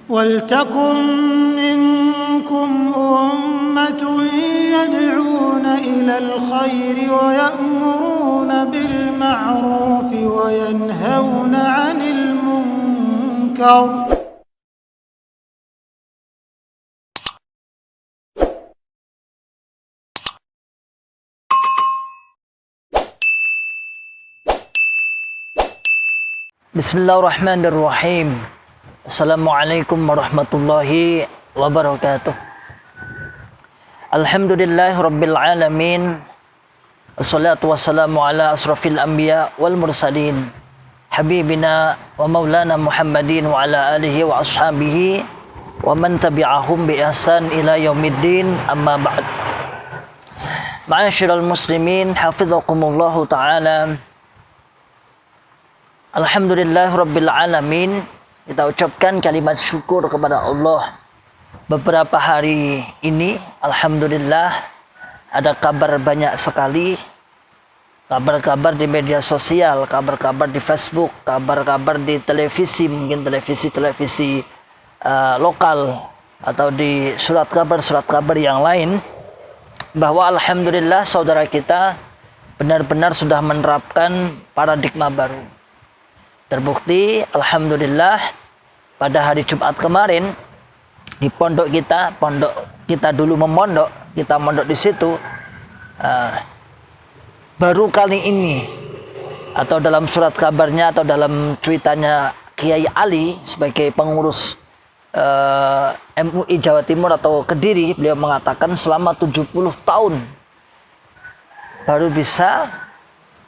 وَلْتَكُنْ مِنْكُمْ أُمَّةٌ يَدْعُونَ إِلَى الْخَيْرِ وَيَأْمُرُونَ بِالْمَعْرُوفِ وَيَنْهَوْنَ عَنِ الْمُنْكَرِ. Bismillahirrahmanirrahim. Assalamualaikum warahmatullahi wabarakatuh. Alhamdulillahirabbil alamin. Wassalatu wassalamu ala asrafil anbiya wal mursalin. Habibina wa maulana Muhammadin wa ala alihi wa ashabihi wa man tabi'ahum bi ihsan ila yaumiddin. Amma ba'd. Ma'asyiral muslimin, hafizakumullahu taala. Alhamdulillahirabbil alamin. Kita ucapkan kalimat syukur kepada Allah. Beberapa hari ini alhamdulillah ada kabar banyak sekali. Kabar-kabar di media sosial, kabar-kabar di Facebook, kabar-kabar di televisi, mungkin televisi lokal atau di surat kabar yang lain, bahwa alhamdulillah saudara kita benar-benar sudah menerapkan paradigma baru. Terbukti alhamdulillah pada hari Jumat kemarin di pondok kita dulu memondok, kita mondok di situ, baru kali ini atau dalam surat kabarnya atau dalam cuitannya Kiai Ali sebagai pengurus MUI Jawa Timur atau Kediri, beliau mengatakan selama 70 tahun baru bisa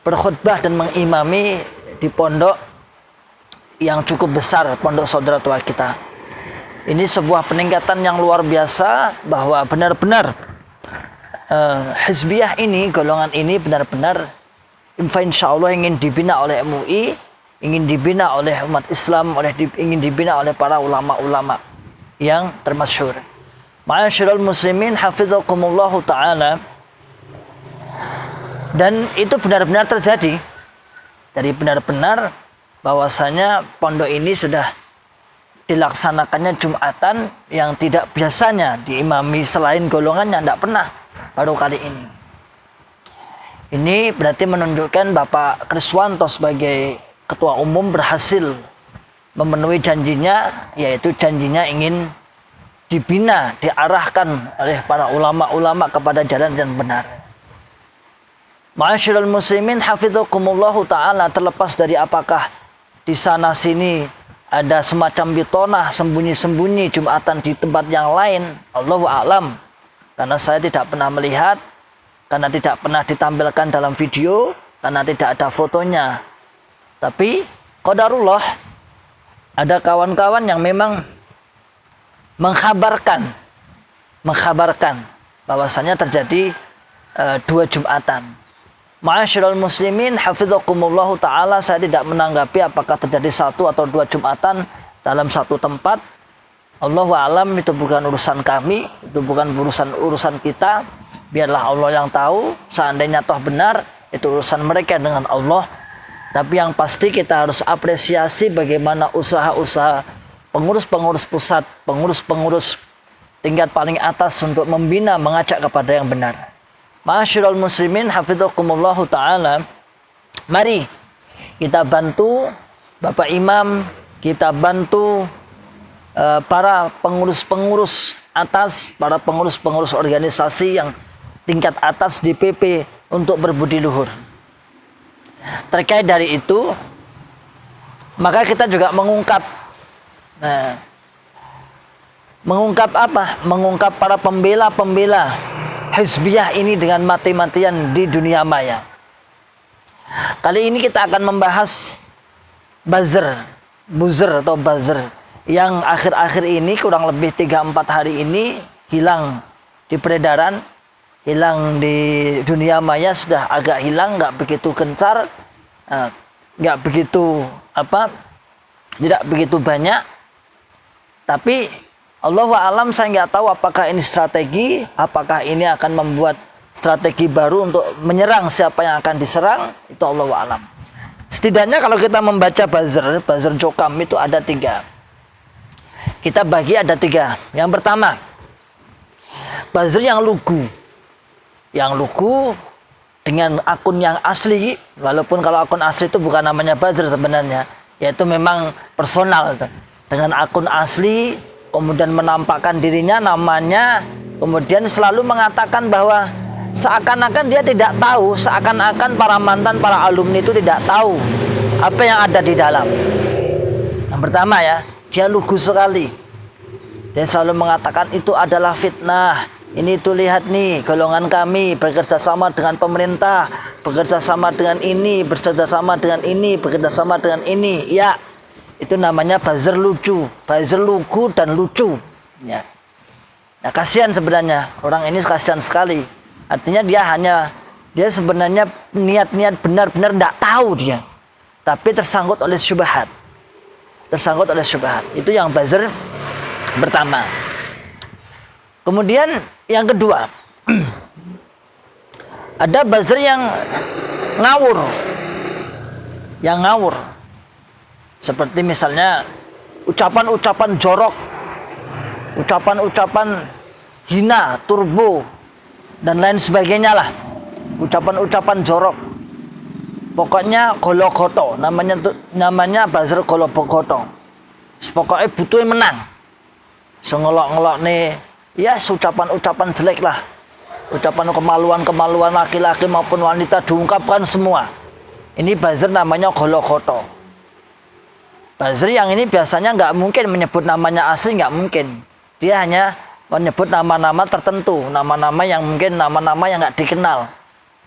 berkhutbah dan mengimami di pondok yang cukup besar, pondok saudara tua kita. Ini sebuah peningkatan yang luar biasa, bahwa benar-benar hizbiyah ini, golongan ini benar-benar insya Allah ingin dibina oleh MUI, ingin dibina oleh umat Islam, ingin dibina oleh para ulama-ulama yang termasyhur. Ma'asyiral muslimin, hafizakumullahu ta'ala. Dan itu benar-benar terjadi. Jadi benar-benar bahwasanya pondok ini sudah dilaksanakannya Jumatan yang tidak biasanya diimami selain golongan yang tidak pernah, baru kali ini. Ini berarti menunjukkan Bapak Kriswanto sebagai ketua umum berhasil memenuhi janjinya, yaitu janjinya ingin dibina, diarahkan oleh para ulama-ulama kepada jalan yang benar. Ma'asyiral muslimin, hafizakumullahu ta'ala, terlepas dari apakah di sana sini ada semacam bitonah sembunyi-sembunyi Jumatan di tempat yang lain, Allahu a'lam. Karena saya tidak pernah melihat, karena tidak pernah ditampilkan dalam video, karena tidak ada fotonya. Tapi qadarullah, ada kawan-kawan yang memang mengkhabarkan bahwasanya terjadi 2 Jumatan. Ma'asyiral muslimin, hafizakumullahu ta'ala, saya tidak menanggapi apakah terjadi 1 atau 2 Jumatan dalam satu tempat. Allahu a'lam, itu bukan urusan kami, itu bukan urusan kita. Biarlah Allah yang tahu. Seandainya toh benar, itu urusan mereka dengan Allah. Tapi yang pasti kita harus apresiasi bagaimana usaha-usaha pengurus-pengurus pusat, pengurus-pengurus tingkat paling atas untuk membina, mengajak kepada yang benar. Ma'asyiral muslimin, hafizakumullahu ta'ala. Mari kita bantu Bapak Imam, kita bantu para pengurus-pengurus atas, para pengurus-pengurus organisasi yang tingkat atas di PP untuk berbudi luhur. Terkait dari itu, maka kita juga mengungkap apa? Mengungkap para pembela-pembela hizbiyah ini dengan mati-matian di dunia maya. Kali ini kita akan membahas buzzer yang akhir-akhir ini, kurang lebih 3-4 hari ini hilang di peredaran, hilang di dunia maya, sudah agak hilang, nggak begitu gencar, nggak begitu tidak begitu banyak. Tapi Allahu a'lam, saya nggak tahu apakah ini strategi, apakah ini akan membuat strategi baru untuk menyerang siapa yang akan diserang, itu Allahu a'lam. Setidaknya kalau kita membaca buzzer Jokam itu ada 3. kita bagi ada 3. Yang pertama, buzzer yang lugu. Yang lugu dengan akun yang asli, walaupun kalau akun asli itu bukan namanya buzzer sebenarnya, yaitu memang personal. Dengan akun asli, kemudian menampakkan dirinya, namanya, kemudian selalu mengatakan bahwa seakan-akan dia tidak tahu, seakan-akan para mantan, para alumni itu tidak tahu apa yang ada di dalam. Yang pertama ya, dia lugu sekali. Dia selalu mengatakan itu adalah fitnah. Ini tuh lihat nih, golongan kami bekerja sama dengan pemerintah, bekerja sama dengan ini, bekerja sama dengan ini, bekerja sama dengan ini. Ya, itu namanya buzzer lucu, buzzer lugu dan lucu. Ya. Nah, kasihan sebenarnya, orang ini kasihan sekali. Artinya dia sebenarnya niat-niat benar-benar tidak tahu dia, tapi tersangkut oleh syubhat. Tersangkut oleh syubhat. Itu yang buzzer pertama. Kemudian yang kedua, ada buzzer yang ngawur. Yang ngawur. Seperti misalnya ucapan-ucapan jorok, ucapan-ucapan hina, turbo, dan lain sebagainya lah. Ucapan-ucapan jorok. Pokoknya golo-goto, namanya buzzer golo-goto. Pokoknya butuh menang. Sengelok-ngelok nih, ya ucapan-ucapan jelek lah. Ucapan kemaluan-kemaluan laki-laki maupun wanita diungkapkan semua. Ini buzzer namanya golo-goto. Buzzer yang ini biasanya nggak mungkin menyebut namanya asli, nggak mungkin. Dia hanya menyebut nama-nama tertentu, nama-nama yang mungkin nama-nama yang nggak dikenal,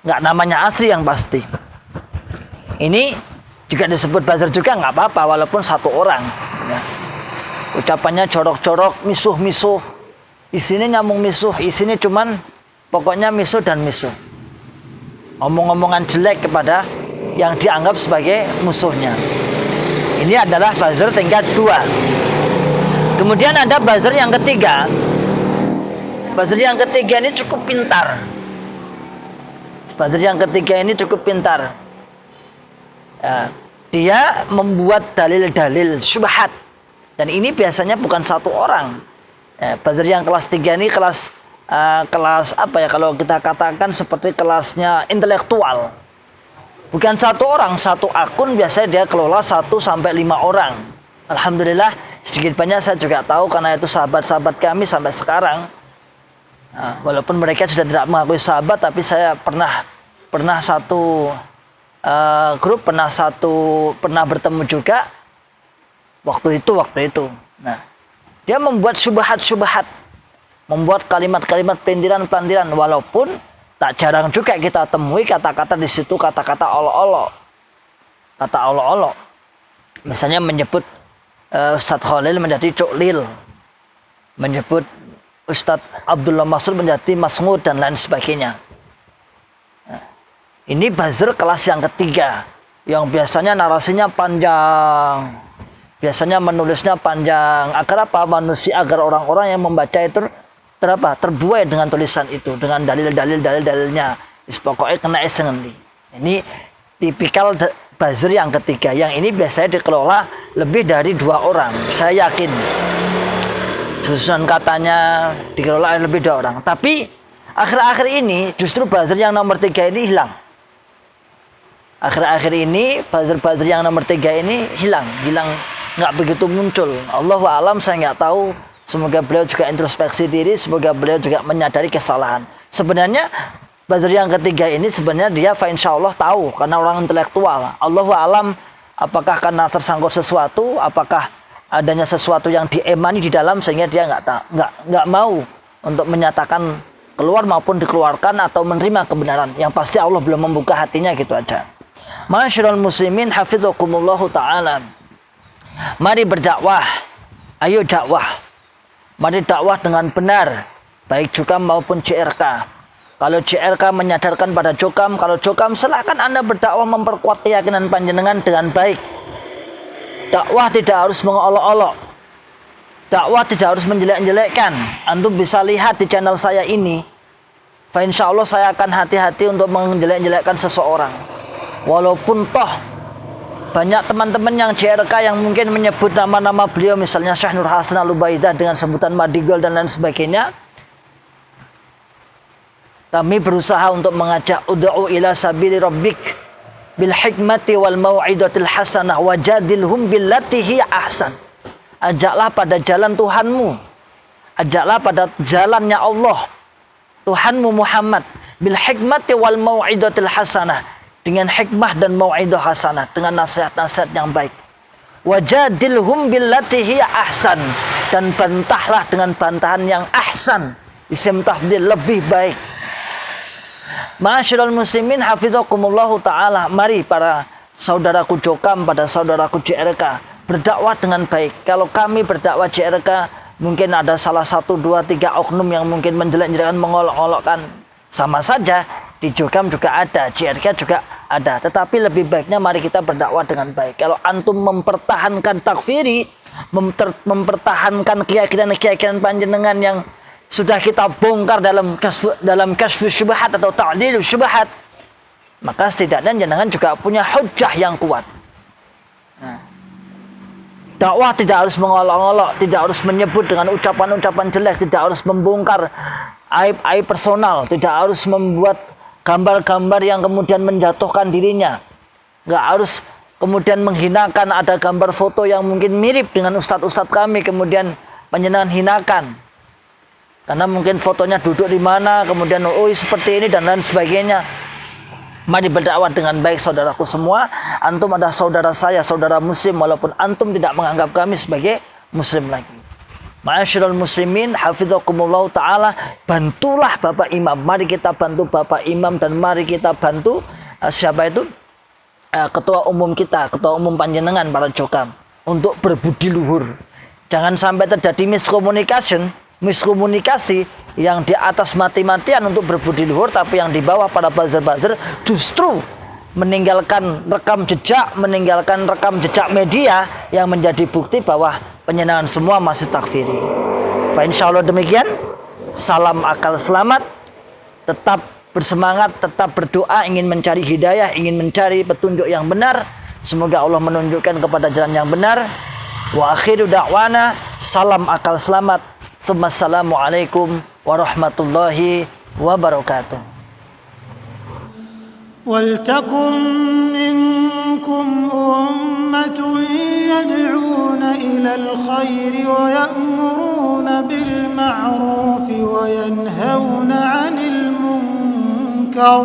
nggak namanya asli yang pasti. Ini juga disebut buzzer juga nggak apa-apa, walaupun satu orang. Ya. Ucapannya jorok-jorok, misuh-misuh, isinya nyambung misuh, isinya cuman pokoknya misuh dan misuh. Omong-omongan jelek kepada yang dianggap sebagai musuhnya. Ini adalah buzzer tingkat 2. Kemudian ada buzzer yang ketiga. Buzzer yang ketiga ini cukup pintar. Buzzer yang ketiga ini cukup pintar. Ya, dia membuat dalil-dalil syubhat. Dan ini biasanya bukan satu orang. Ya, buzzer yang kelas 3 ini kelas apa ya, kalau kita katakan seperti kelasnya intelektual. Bukan satu orang, satu akun biasanya dia kelola 1 sampai 5 orang. Alhamdulillah sedikit banyak saya juga tahu karena itu sahabat-sahabat kami sampai sekarang. Nah, walaupun mereka sudah tidak mengakui sahabat, tapi saya pernah satu grup, pernah bertemu juga waktu itu. Nah, dia membuat syubhat-syubhat, membuat kalimat-kalimat pelintiran-pelintiran, walaupun tak jarang juga kita temui kata-kata di situ, kata-kata olok-olok. Kata olok-olok. Misalnya menyebut Ustadz Khalil menjadi Cuklil, menyebut Ustadz Abdullah Mas'ud menjadi Mas'ud dan lain sebagainya. Nah, ini buzzer kelas yang ketiga, yang biasanya narasinya panjang, biasanya menulisnya panjang. Agar apa? Agar orang-orang yang membaca itu terbuai dengan tulisan itu, dengan dalilnya. Pokoknya kena esensi. Ini tipikal buzzer yang ketiga. Yang ini biasanya dikelola lebih dari 2 orang. Saya yakin susunan katanya dikelola oleh lebih 2 orang. Tapi akhir-akhir ini justru buzzer yang nomor 3 ini hilang. Akhir-akhir ini buzzer-buzzer yang nomor 3 ini hilang, nggak begitu muncul. Allahu a'lam, saya nggak tahu. Semoga beliau juga introspeksi diri, semoga beliau juga menyadari kesalahan. Sebenarnya buzzer yang ketiga ini sebenarnya dia insya Allah tahu karena orang intelektual. Allahu a'lam, apakah karena tersangkut sesuatu, apakah adanya sesuatu yang diemani di dalam sehingga dia nggak mau untuk menyatakan keluar maupun dikeluarkan atau menerima kebenaran. Yang pasti Allah belum membuka hatinya, gitu aja. Ma'asyiral muslimin hafizakumullahu ta'ala. Mari berdakwah. Ayo dakwah. Mari dakwah dengan benar, baik Jokam maupun JRK. Kalau JRK menyadarkan pada Jokam, kalau Jokam silakan Anda berdakwah memperkuat keyakinan panjenengan dengan baik. Dakwah tidak harus mengolok-olok. Dakwah tidak harus menjelek-jelekkan. Antum bisa lihat di channel saya ini. Insya Allah saya akan hati-hati untuk menjelek-jelekkan seseorang. Walaupun toh Banyak teman-teman yang JRK yang mungkin menyebut nama-nama beliau, misalnya Syekh Nur Hasan Al-Ubaidah dengan sebutan Madigol dan lain sebagainya. Kami berusaha untuk mengajak ud'u ila sabili rabbik bil hikmati wal mau'idatil hasanah wajadilhum billati hiya ahsan. Ajaklah pada jalan Tuhanmu. Ajaklah pada jalannya Allah, Tuhanmu Muhammad, bil hikmati wal mau'idatil hasanah, dengan hikmah dan mau'idah hasanah, dengan nasihat-nasihat yang baik. Wajadilhum billati hiya ahsan, dan bantahlah dengan bantahan yang ahsan, isim tafdil, lebih baik. Ma'asyiral muslimin hafizakumullahu taala, mari para saudaraku Jokam, pada saudaraku JRK, berdakwah dengan baik. Kalau kami berdakwah JRK, mungkin ada salah satu, dua, tiga oknum yang mungkin menjelek-jelekkan, mengolok-olokkan, sama saja. Di Jokam juga ada, JRK juga ada. Tetapi lebih baiknya mari kita berdakwah dengan baik. Kalau antum mempertahankan takfiri, mempertahankan keyakinan-keyakinan panjenengan yang sudah kita bongkar dalam kasfu syubhat atau ta'dil syubhat, maka setidaknya jenengan juga punya hujjah yang kuat. Nah, dakwah tidak harus mengolok-olok, tidak harus menyebut dengan ucapan-ucapan jelek, tidak harus membongkar aib-aib personal, tidak harus membuat gambar-gambar yang kemudian menjatuhkan dirinya. Nggak harus kemudian menghinakan, ada gambar foto yang mungkin mirip dengan ustadz-ustadz kami, kemudian panjenengan hinakan. Karena mungkin fotonya duduk di mana, kemudian seperti ini dan lain sebagainya. Mari berdakwah dengan baik saudaraku semua. Antum adalah saudara saya, saudara muslim, walaupun antum tidak menganggap kami sebagai muslim lagi. Ma'asyiral muslimin hafizakumullah taala, bantulah Bapak Imam. Mari kita bantu Bapak Imam dan mari kita bantu siapa itu? Ketua umum kita, ketua umum panjenengan para Jokam, untuk berbudi luhur. Jangan sampai terjadi miskomunikasi yang di atas mati-matian untuk berbudi luhur, tapi yang di bawah para buzzer-buzzer justru meninggalkan rekam jejak media yang menjadi bukti bahwa penyenangan semua masih takfiri. Fa insyaallah demikian. Salam akal selamat. Tetap bersemangat, tetap berdoa, ingin mencari hidayah, ingin mencari petunjuk yang benar. Semoga Allah menunjukkan kepada jalan yang benar. Wa akhiru da'wana, salam akal selamat. Assalamualaikum warahmatullahi wabarakatuh. ولتكن منكم أمة يدعون إلى الخير ويأمرون بالمعروف وينهون عن المنكر